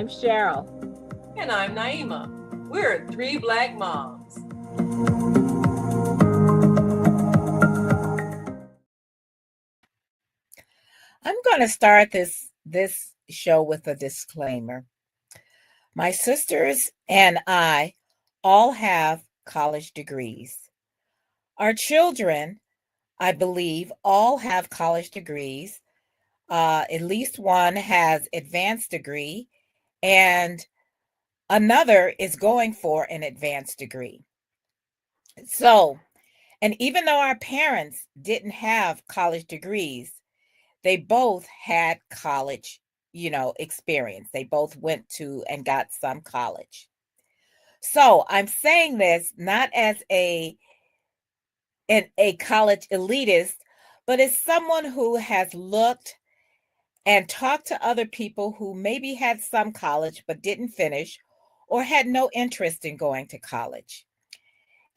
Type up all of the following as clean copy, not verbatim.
I'm Cheryl. And I'm Naima. We're three Black moms. I'm going to start this show with a disclaimer. My sisters and I all have college degrees. Our children, I believe, all have college degrees. At least one has advanced degree, and another is going for an advanced degree. So, and even though our parents didn't have college degrees, they both had college, experience. They both went to and got some college. So I'm saying this not as a college elitist, but as someone who has looked and talked to other people who maybe had some college but didn't finish or had no interest in going to college.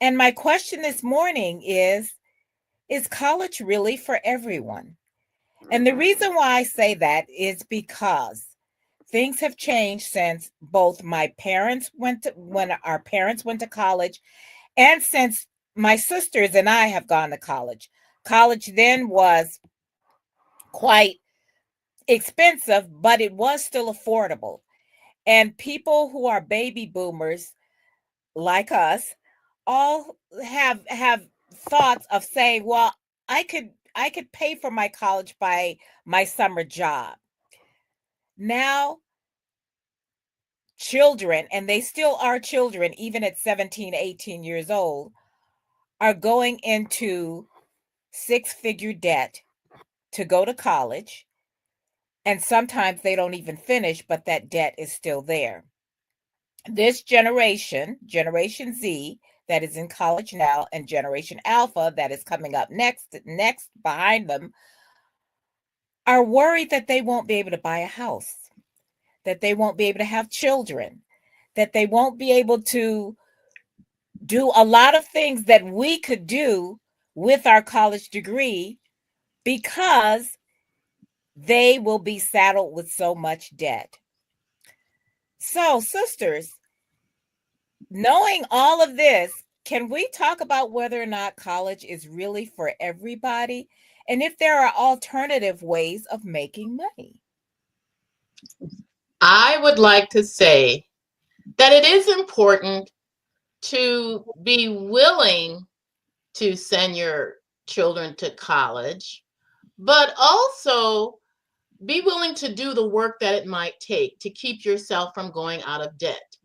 And my question this morning is college really for everyone? And the reason why I say that is because things have changed since both my parents went to when our parents went to college and since my sisters and I have gone to college. College then was quite expensive, but it was still affordable. And people who are baby boomers like us all have thoughts of saying, well, I could pay for my college by my summer job. Now children, and they still are children even at 17, 18 years old, are going into six-figure debt to go to college, and sometimes they don't even finish, but that debt is still there. This Generation Z, that is in college now, and Generation Alpha, that is coming up next behind them, are worried that they won't be able to buy a house, that they won't be able to have children, that they won't be able to do a lot of things that we could do with our college degree because they will be saddled with so much debt. So, sisters, knowing all of this, can we talk about whether or not college is really for everybody and if there are alternative ways of making money? I would like to say that it is important to be willing to send your children to college, but also be willing to do the work that it might take to keep yourself from going out of debt.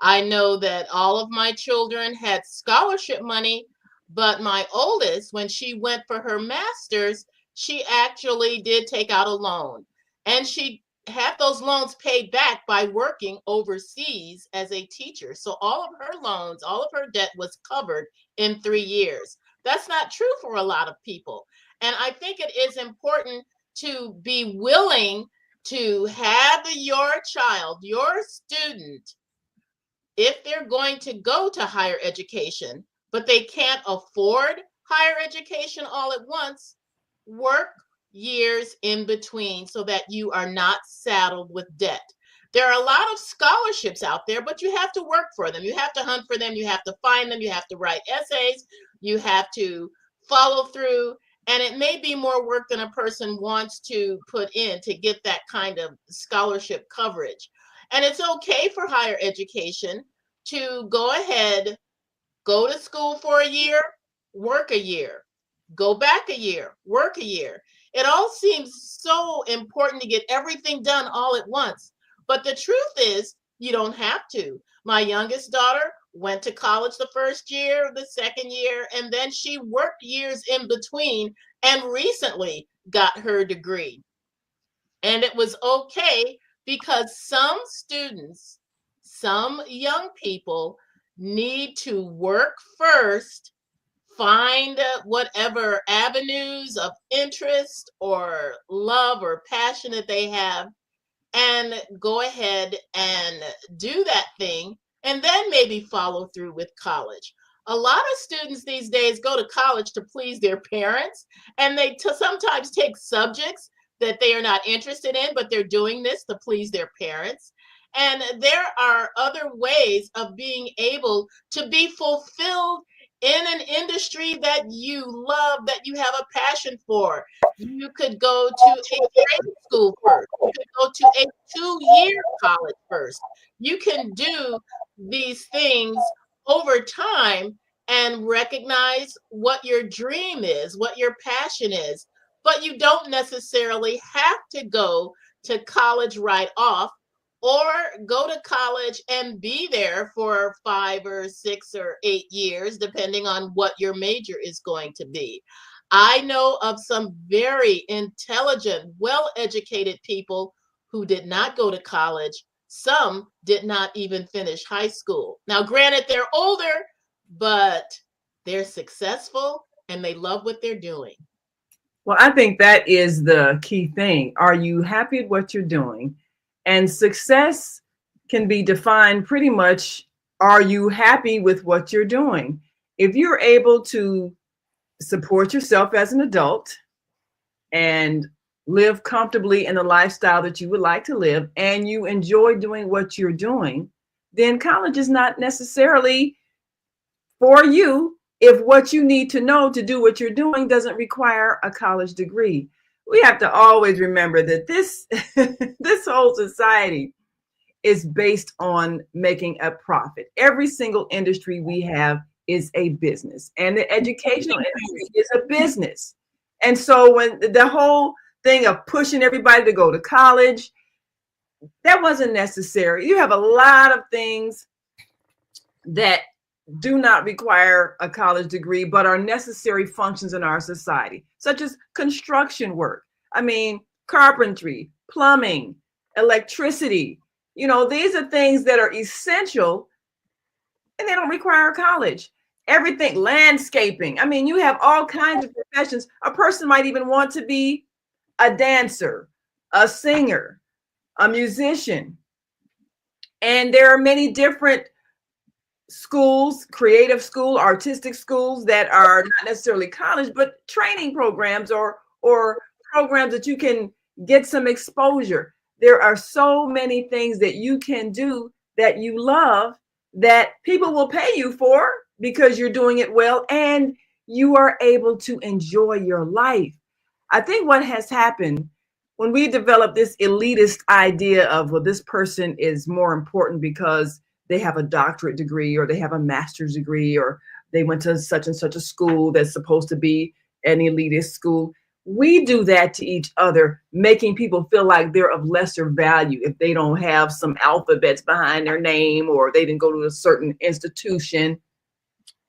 I know that all of my children had scholarship money, but my oldest, when she went for her master's, she actually did take out a loan. And she had those loans paid back by working overseas as a teacher. So all of her loans, all of her debt was covered in 3 years. That's not true for a lot of people. And I think it is important to be willing to have your child, your student, if they're going to go to higher education, but they can't afford higher education all at once, work years in between so that you are not saddled with debt. There are a lot of scholarships out there, but you have to work for them. You have to hunt for them. You have to find them. You have to write essays. You have to follow through. And it may be more work than a person wants to put in to get that kind of scholarship coverage. And it's okay for higher education to go ahead, go to school for a year, work a year, go back a year, work a year. It all seems so important to get everything done all at once. But the truth is, you don't have to. My youngest daughter went to college the first year, the second year, and then she worked years in between and recently got her degree. And it was okay because some students, some young people need to work first, find whatever avenues of interest or love or passion that they have, and go ahead and do that thing, and then maybe follow through with college. A lot of students these days go to college to please their parents, and they sometimes take subjects that they are not interested in, but they're doing this to please their parents. And there are other ways of being able to be fulfilled in an industry that you love, that you have a passion for. You could go to a trade school first. You could go to a 2-year college first. You can do these things over time and recognize what your dream is, what your passion is. But you don't necessarily have to go to college right off, or go to college and be there for 5 or 6 or 8 years, depending on what your major is going to be. I know of some very intelligent, well-educated people who did not go to college. Some did not even finish high school. Now, granted, they're older, but they're successful and they love what they're doing. Well, I think that is the key thing. Are you happy at what you're doing? And success can be defined pretty much, are you happy with what you're doing? If you're able to support yourself as an adult and live comfortably in the lifestyle that you would like to live, and you enjoy doing what you're doing, then college is not necessarily for you if what you need to know to do what you're doing doesn't require a college degree. We have to always remember that this this whole society is based on making a profit. Every single industry we have is a business, and the educational industry is a business. And so when the whole thing of pushing everybody to go to college, that wasn't necessary. You have a lot of things that do not require a college degree, but are necessary functions in our society, such as construction work. I mean, carpentry, plumbing, electricity. You know, these are things that are essential and they don't require college. Everything, landscaping. I mean, you have all kinds of professions. A person might even want to be a dancer, a singer, a musician. And there are many different schools, creative school, artistic schools that are not necessarily college, but training programs or programs that you can get some exposure. There are so many things that you can do that you love that people will pay you for because you're doing it well and you are able to enjoy your life. I think what has happened when we develop this elitist idea of, well, this person is more important because they have a doctorate degree or they have a master's degree or they went to such and such a school that's supposed to be an elitist school. We do that to each other, making people feel like they're of lesser value if they don't have some alphabets behind their name or they didn't go to a certain institution.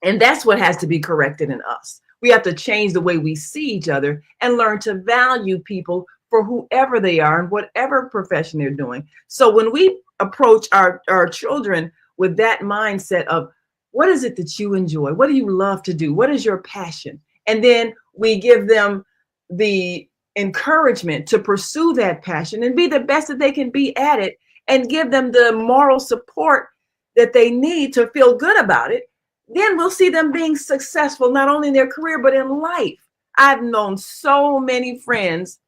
And that's what has to be corrected in us. We have to change the way we see each other and learn to value people for whoever they are and whatever profession they're doing. So when we approach our children with that mindset of, what is it that you enjoy? What do you love to do? What is your passion? And then we give them the encouragement to pursue that passion and be the best that they can be at it, and give them the moral support that they need to feel good about it. Then we'll see them being successful, not only in their career, but in life. I've known so many friends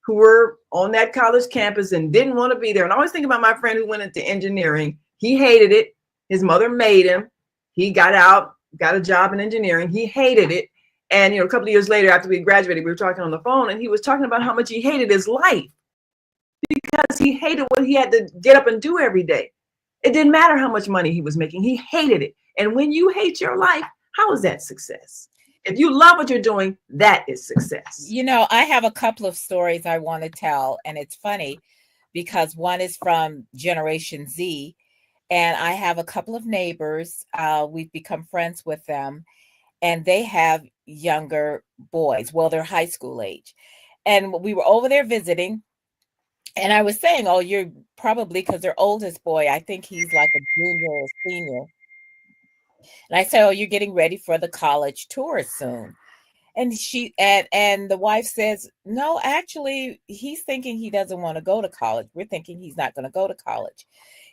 who were on that college campus and didn't want to be there. And I always think about my friend who went into engineering. He hated it. His mother made him. He got out, got a job in engineering. He hated it. And, a couple of years later, after we graduated, we were talking on the phone, and he was talking about how much he hated his life because he hated what he had to get up and do every day. It didn't matter how much money he was making. He hated it. And when you hate your life, how is that success? If you love what you're doing, that is success. I have a couple of stories I want to tell, and it's funny because one is from Generation Z, and I have a couple of neighbors. We've become friends with them, and they have younger boys. Well, they're high school age. And we were over there visiting, and I was saying, oh, you're probably, because their oldest boy, I think he's like a junior or senior. And I said, oh, you're getting ready for the college tour soon. And and the wife says, no, actually, he's thinking he doesn't want to go to college. We're thinking he's not going to go to college.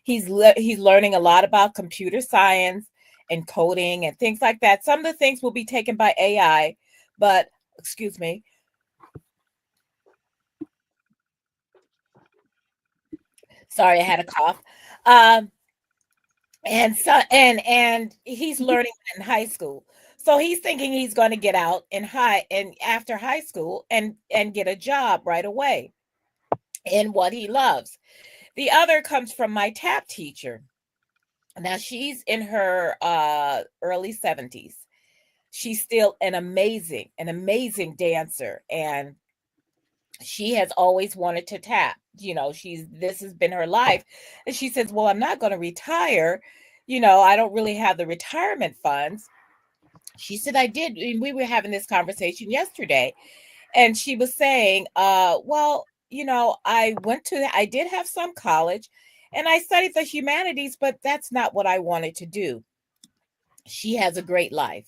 He's learning a lot about computer science and coding and things like that. Some of the things will be taken by AI, but excuse me. Sorry, I had a cough. Um, and so and he's learning in high school. So he's thinking he's going to get out in high and after high school and get a job right away in what he loves. The other comes from my tap teacher. Now she's in her early 70s. She's still an amazing dancer, and she has always wanted to tap. You know, this has been her life. And she says, "Well, I'm not going to retire. You know, I don't really have the retirement funds." She said, "I did." And we were having this conversation yesterday, and she was saying, well, you know, I did have some college and I studied the humanities, but that's not what I wanted to do." She has a great life.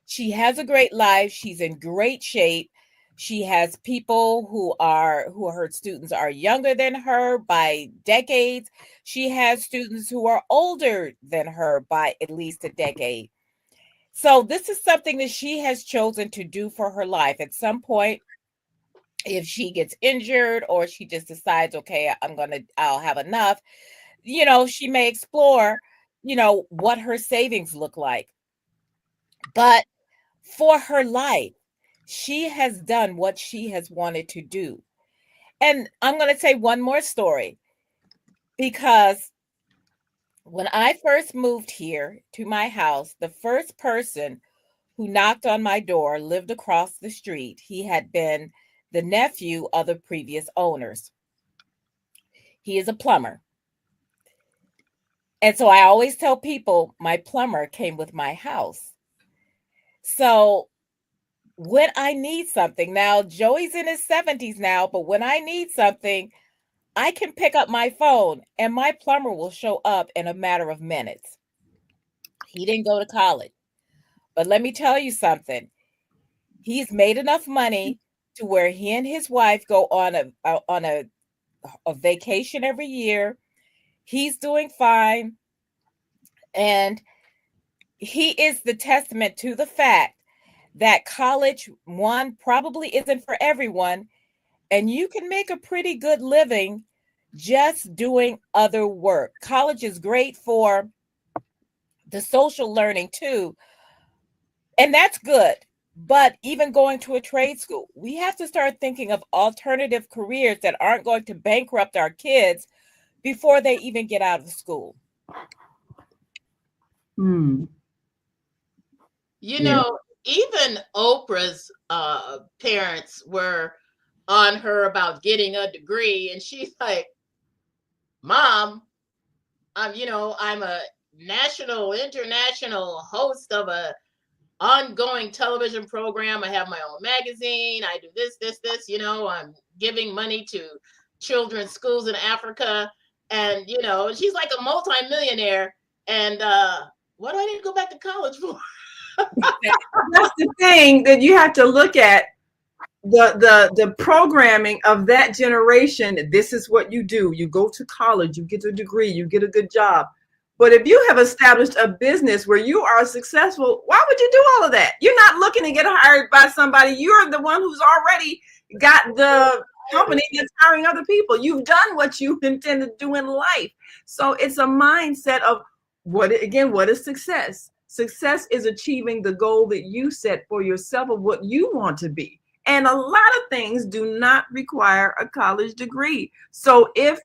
She has a great life. She's in great shape. She has people who her students are younger than her by decades. She has students who are older than her by at least a decade. So this is something that she has chosen to do for her life. At some point, if she gets injured or she just decides, okay, I'll have enough, you know, she may explore, you know, what her savings look like. But for her life, she has done what she has wanted to do. And I'm going to say one more story, because when I first moved here to my house, the first person who knocked on my door lived across the street. He had been the nephew of the previous owners. He is a plumber. And so I always tell people my plumber came with my house. So when I need something, now Joey's in his 70s now, but when I need something, I can pick up my phone and my plumber will show up in a matter of minutes. He didn't go to college, but let me tell you something. He's made enough money to where he and his wife go on a vacation every year. He's doing fine. And he is the testament to the fact that college, one, probably isn't for everyone. And you can make a pretty good living just doing other work. College is great for the social learning too. And that's good. But even going to a trade school, we have to start thinking of alternative careers that aren't going to bankrupt our kids before they even get out of school. You know, even Oprah's parents were on her about getting a degree, and she's like, "Mom, I'm a national, international host of a ongoing television program. I have my own magazine. I do this. I'm giving money to children's schools in Africa." And, she's like a multimillionaire. And what do I need to go back to college for? That's the thing that you have to look at. The programming of that generation. This is what you do. You go to college, you get a degree, you get a good job. But if you have established a business where you are successful, why would you do all of that? You're not looking to get hired by somebody. You're the one who's already got the company that's hiring other people. You've done what you intend to do in life. So it's a mindset of what is success? Success is achieving the goal that you set for yourself of what you want to be. And a lot of things do not require a college degree. So if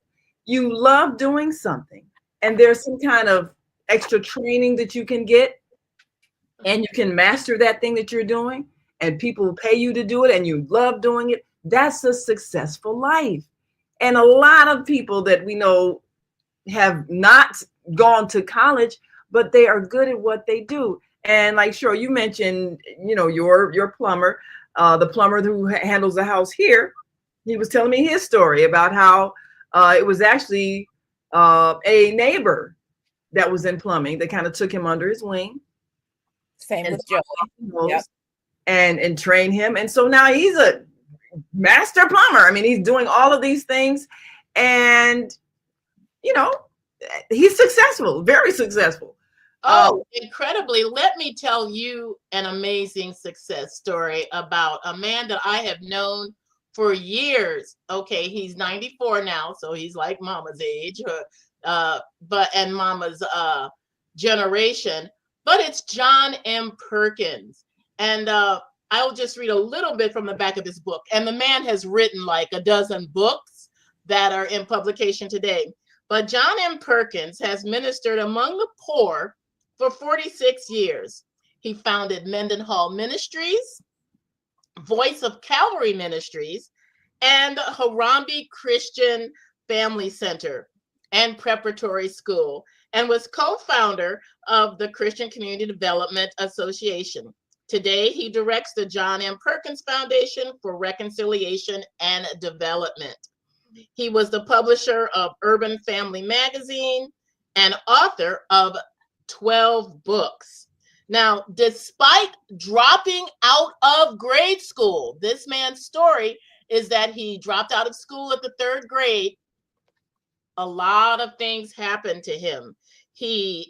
you love doing something and there's some kind of extra training that you can get and you can master that thing that you're doing and people pay you to do it and you love doing it, that's a successful life. And a lot of people that we know have not gone to college, but they are good at what they do. And like, sure, you mentioned, your plumber, the plumber who handles the house here. He was telling me his story about how it was actually a neighbor that was in plumbing that kind of took him under his wing. Same with Joey. Yep. And train him. And so now he's a master plumber. I mean, he's doing all of these things and, he's successful, very successful. Oh, incredibly. Let me tell you an amazing success story about a man that I have known for years. Okay, he's 94 now, so he's like mama's age. and Mama's generation, but it's John M. Perkins. And I'll just read a little bit from the back of this book. And the man has written like a dozen books that are in publication today. But John M. Perkins has ministered among the poor for 46 years. He founded Mendenhall Ministries, Voice of Calvary Ministries, and Harambee Christian Family Center and Preparatory School, and was co-founder of the Christian Community Development Association. Today, he directs the John M. Perkins Foundation for Reconciliation and Development. He was the publisher of Urban Family Magazine and author of 12 books. Now, despite dropping out of grade school, this man's story is that he dropped out of school at the 3rd grade. A lot of things happened to him. He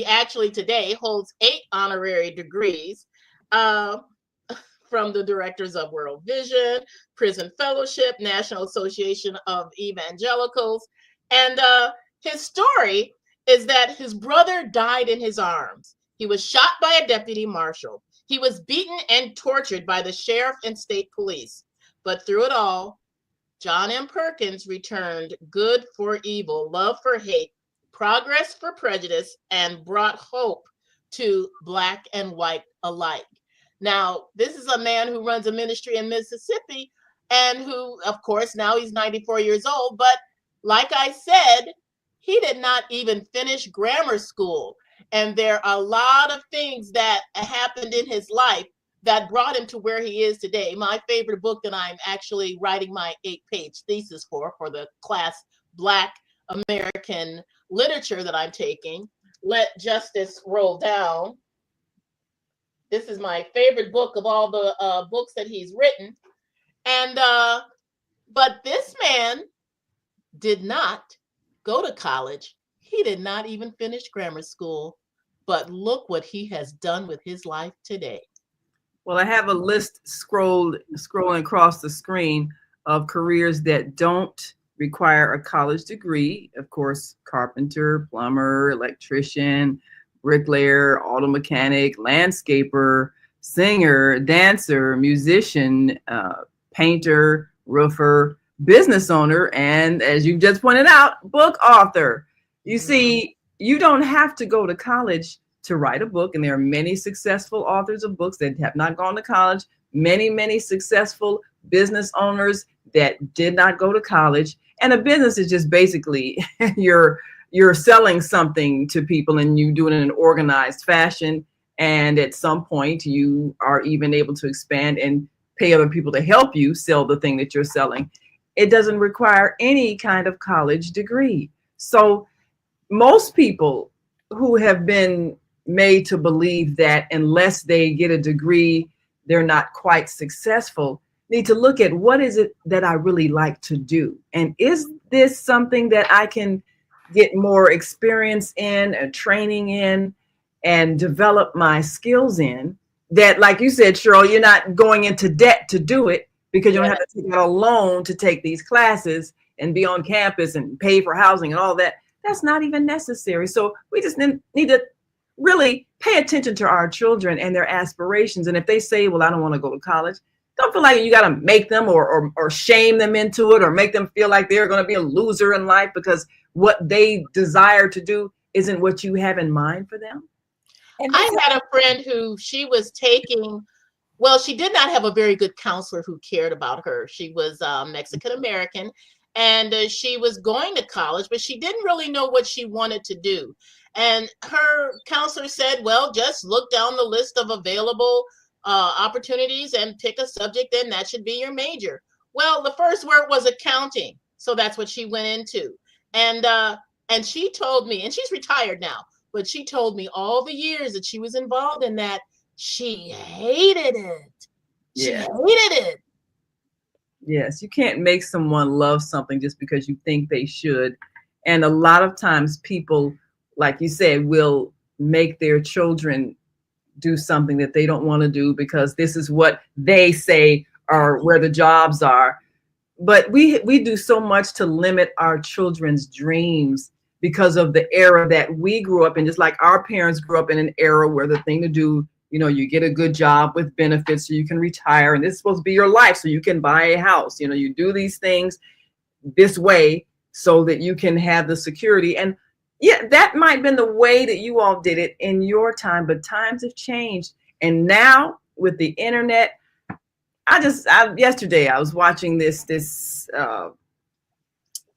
actually today holds 8 honorary degrees from the directors of World Vision, Prison Fellowship, National Association of Evangelicals. And his story is that his brother died in his arms. He was shot by a deputy marshal. He was beaten and tortured by the sheriff and state police. But through it all, John M. Perkins returned good for evil, love for hate, progress for prejudice, and brought hope to Black and white alike. Now, this is a man who runs a ministry in Mississippi and who, of course, now he's 94 years old. But like I said, he did not even finish grammar school. And there are a lot of things that happened in his life that brought him to where he is today. My favorite book that I'm actually writing my 8-page thesis for the class Black American Literature that I'm taking, Let Justice Roll Down. This is my favorite book of all the books that he's written. And but this man did not go to college. He did not even finish grammar school. But look what he has done with his life today. Well, I have a list scrolling across the screen of careers that don't require a college degree. Of course, carpenter, plumber, electrician, bricklayer, auto mechanic, landscaper, singer, dancer, musician, painter, roofer, business owner, and as you just pointed out, book author. You see, you don't have to go to college to write a book, and there are many successful authors of books that have not gone to college, many successful business owners that did not go to college. And a business is just basically you're selling something to people, and you do it in an organized fashion. And at some point, you are even able to expand and pay other people to help you sell the thing that you're selling. It doesn't require any kind of college degree. So most people who have been made to believe that unless they get a degree, they're not quite successful, need to look at what is it that I really like to do? And is this something that I can get more experience in and training in and develop my skills in? That, like you said, Cheryl, you're not going into debt to do it because you don't have to take out a loan to take these classes and be on campus and pay for housing and all that. That's not even necessary. So we just need to really pay attention to our children and their aspirations. And if they say, well, I don't want to go to college, don't feel like you got to make them or shame them into it or make them feel like they're going to be a loser in life because what they desire to do isn't what you have in mind for them. And I had a friend who she was taking, well, she did not have a very good counselor who cared about her. She was Mexican American, and she was going to college, but she didn't really know what she wanted to do. And her counselor said, well, just look down the list of available opportunities and pick a subject, and that should be your major. Well, the first word was accounting. So that's what she went into. And she told me, and she's retired now, but she told me all the years that she was involved in that, she hated it. She hated it. Yes, you can't make someone love something just because you think they should. And a lot of times people, like you said, will make their children do something that they don't want to do because this is what they say are where the jobs are. But we do so much to limit our children's dreams because of the era that we grew up in, just like our parents grew up in an era where the thing to do, you get a good job with benefits so you can retire, and this is supposed to be your life so you can buy a house. You do these things this way so that you can have the security. And yeah, that might have been the way that you all did it in your time, but times have changed. And now with the internet, yesterday I was watching this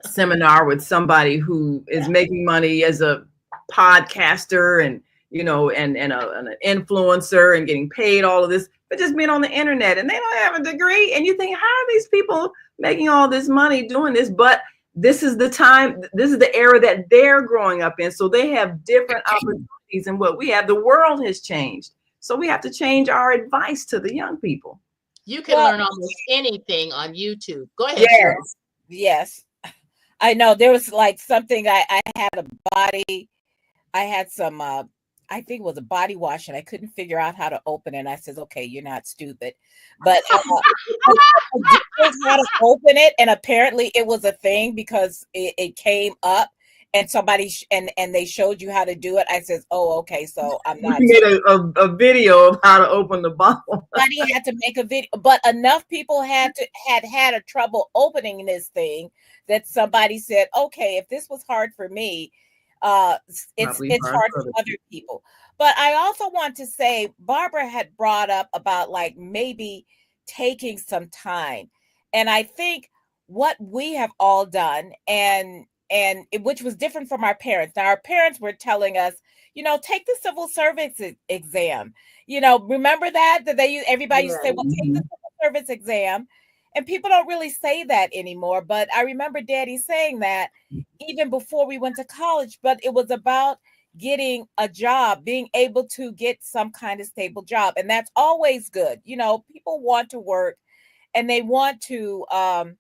seminar with somebody who is making money as a podcaster and and an influencer and getting paid all of this, but just being on the internet, and they don't have a degree. And you think, how are these people making all this money doing this? But this is the time, this is the era that they're growing up in. So they have different opportunities than what we have. The world has changed. So we have to change our advice to the young people. You can learn almost anything on YouTube. Go ahead. Yes. Yes. I know there was like something I had some I think it was a body wash, and I couldn't figure out how to open it. And I says, okay, you're not stupid. But I didn't know how to open it, and apparently it was a thing because it came up and somebody and they showed you how to do it. I says, oh, okay, so I'm not. You made a video of how to open the bottle. Somebody had to make a video, but enough people had a trouble opening this thing that somebody said, okay, if this was hard for me, it's hard for other people. But I also want to say, Barbara had brought up about like maybe taking some time, and I think what we have all done, and which was different from our parents. Now our parents were telling us, take the civil service exam. Remember that everybody used to say, well, take the civil service exam. And people don't really say that anymore. But I remember Daddy saying that even before we went to college. But it was about getting a job, being able to get some kind of stable job. And that's always good. People want to work, and they want to and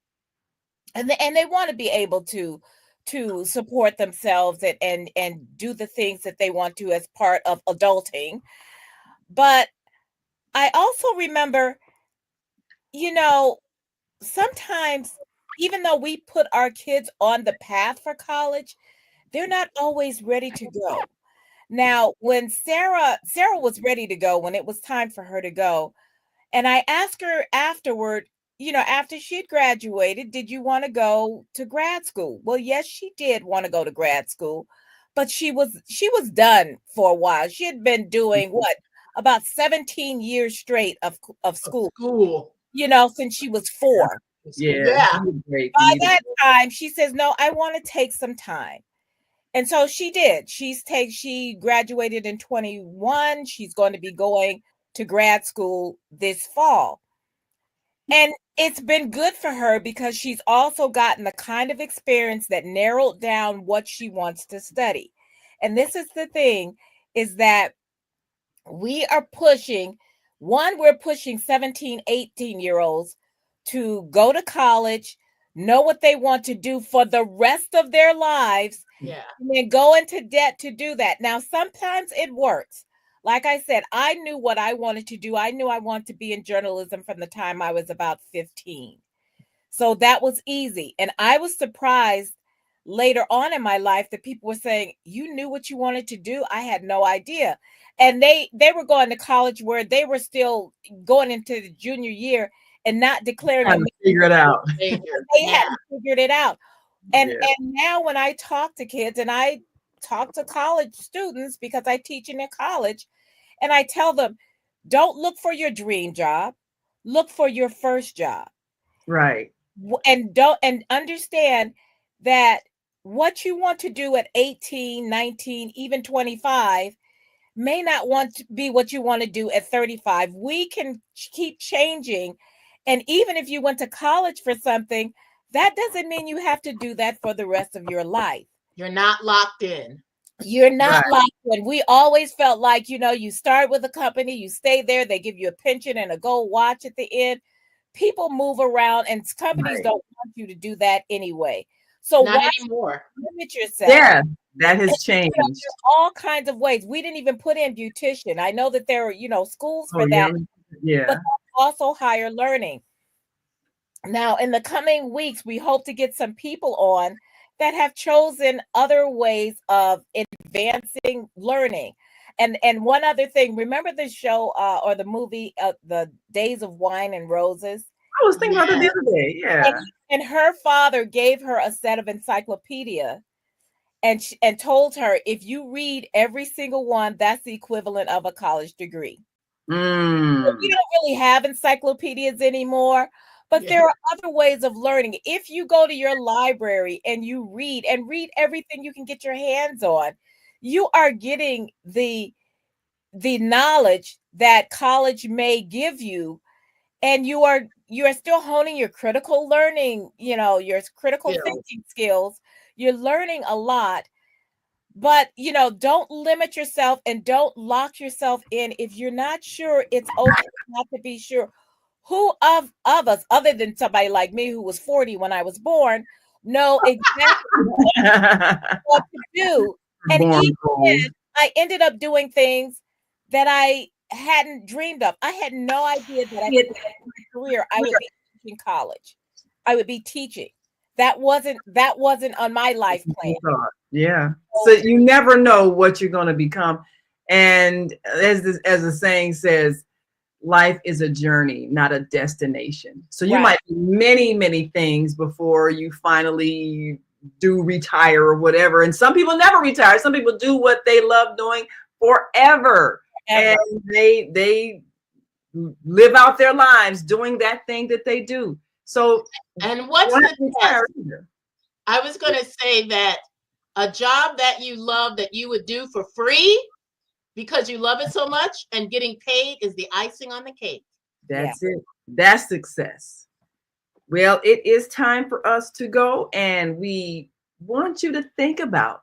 they want to be able to support themselves and do the things that they want to as part of adulting. But I also remember, sometimes, even though we put our kids on the path for college, they're not always ready to go. Now, when Sarah was ready to go, when it was time for her to go, and I asked her afterward, after she'd graduated, did you want to go to grad school? Well, yes, she did want to go to grad school, but she was done for a while. She had been doing about 17 years straight of school. Since she was 4. Yeah. By that time, she says, no, I want to take some time. And so she did. She graduated in 21. She's going to be going to grad school this fall. And it's been good for her because she's also gotten the kind of experience that narrowed down what she wants to study. And this is the thing, is that we're pushing 17, 18-year-olds to go to college, know what they want to do for the rest of their lives, and then go into debt to do that. Now, sometimes it works. Like I said, I knew what I wanted to do. I knew I wanted to be in journalism from the time I was about 15. So that was easy. And I was surprised later on in my life that people were saying, you knew what you wanted to do? I had no idea. And they were going to college where they were still going into the junior year and not declaring to figure it out. They hadn't figured it out. And now when I talk to kids, and I talk to college students because I teach in a college, and I tell them, don't look for your dream job, look for your first job. Right. And understand that what you want to do at 18, 19, even 25 may not want to be what you want to do at 35. We can keep changing. And even if you went to college for something, that doesn't mean you have to do that for the rest of your life. You're not locked in. You're not locked in. We always felt like, you start with a company, you stay there, they give you a pension and a gold watch at the end. People move around, and companies don't want you to do that anyway. So not anymore. Limit yourself. Yeah, that has changed. All kinds of ways. We didn't even put in beautician. I know that there are, schools for that. Yeah. But also higher learning. Now, in the coming weeks, we hope to get some people on that have chosen other ways of advancing learning. And one other thing, remember the show or the movie, The Days of Wine and Roses? I was thinking about that the Yes. other day. Yeah. And her father gave her a set of encyclopedia and told her, if you read every single one, that's the equivalent of a college degree. Mm. We don't really have encyclopedias anymore, but Yeah. there are other ways of learning. If you go to your library and you read everything you can get your hands on, you are getting the knowledge that college may give you, and you are still honing your critical learning, your critical Skills. thinking skills. You're learning a lot, but don't limit yourself and don't lock yourself in. If you're not sure, it's okay not to be sure. Who of us, other than somebody like me who was 40 when I was born, know exactly what to do? And Born even gold. then, I ended up doing things that I hadn't dreamed of. I had no idea that I could, in my career, I would be teaching college. I would be teaching. That wasn't on my life plan. Yeah. So you never know what you're going to become. And as the saying says, life is a journey, not a destination. So you Right. might do many, many things before you finally do retire or whatever. And some people never retire. Some people do what they love doing forever. Ever. And they live out their lives doing that thing that they do. So And what's don't the have to retire test? either. I was going to say that a job that you love that you would do for free because you love it so much and getting paid is the icing on the cake. That's it. That's success. Well, it is time for us to go, and we want you to think about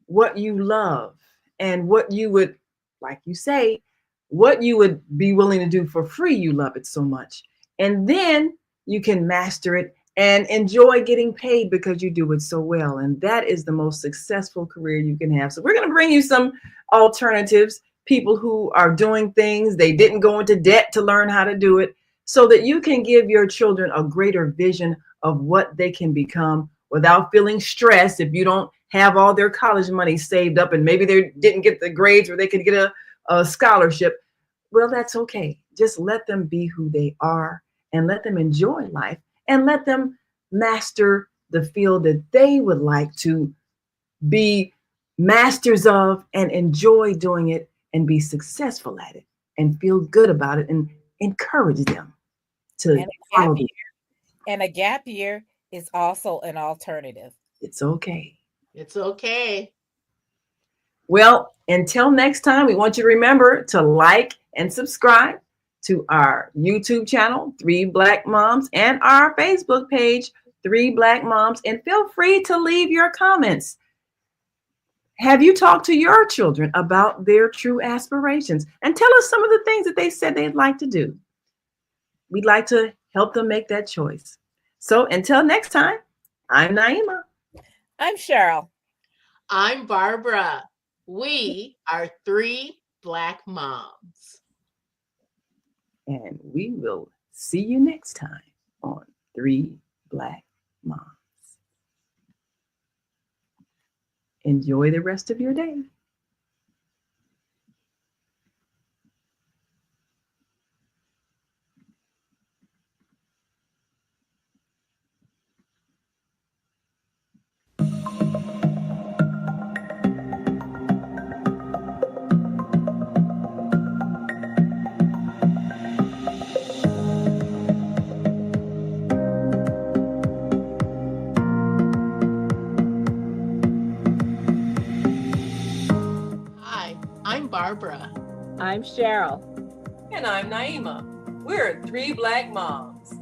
what you love and what you would, like you say, what you would be willing to do for free. You love it so much. And then you can master it and enjoy getting paid because you do it so well. And that is the most successful career you can have. So we're going to bring you some alternatives, people who are doing things, they didn't go into debt to learn how to do it, so that you can give your children a greater vision of what they can become without feeling stressed if you don't have all their college money saved up and maybe they didn't get the grades where they could get a scholarship. Well, that's okay. Just let them be who they are and let them enjoy life and let them master the field that they would like to be masters of and enjoy doing it and be successful at it and feel good about it and encourage them to follow it. And a gap year is also an alternative. It's okay. It's okay. Well, until next time, we want you to remember to like and subscribe to our YouTube channel, 3 Black Moms, and our Facebook page, 3 Black Moms, and feel free to leave your comments. Have you talked to your children about their true aspirations? And tell us some of the things that they said they'd like to do. We'd like to help them make that choice. So until next time, I'm Naima. I'm Cheryl. I'm Barbara. We are 3 Black Moms. And we will see you next time on 3 Black Moms. Enjoy the rest of your day. Hi, I'm Barbara. I'm Cheryl. And I'm Naima. We're 3 Black Moms.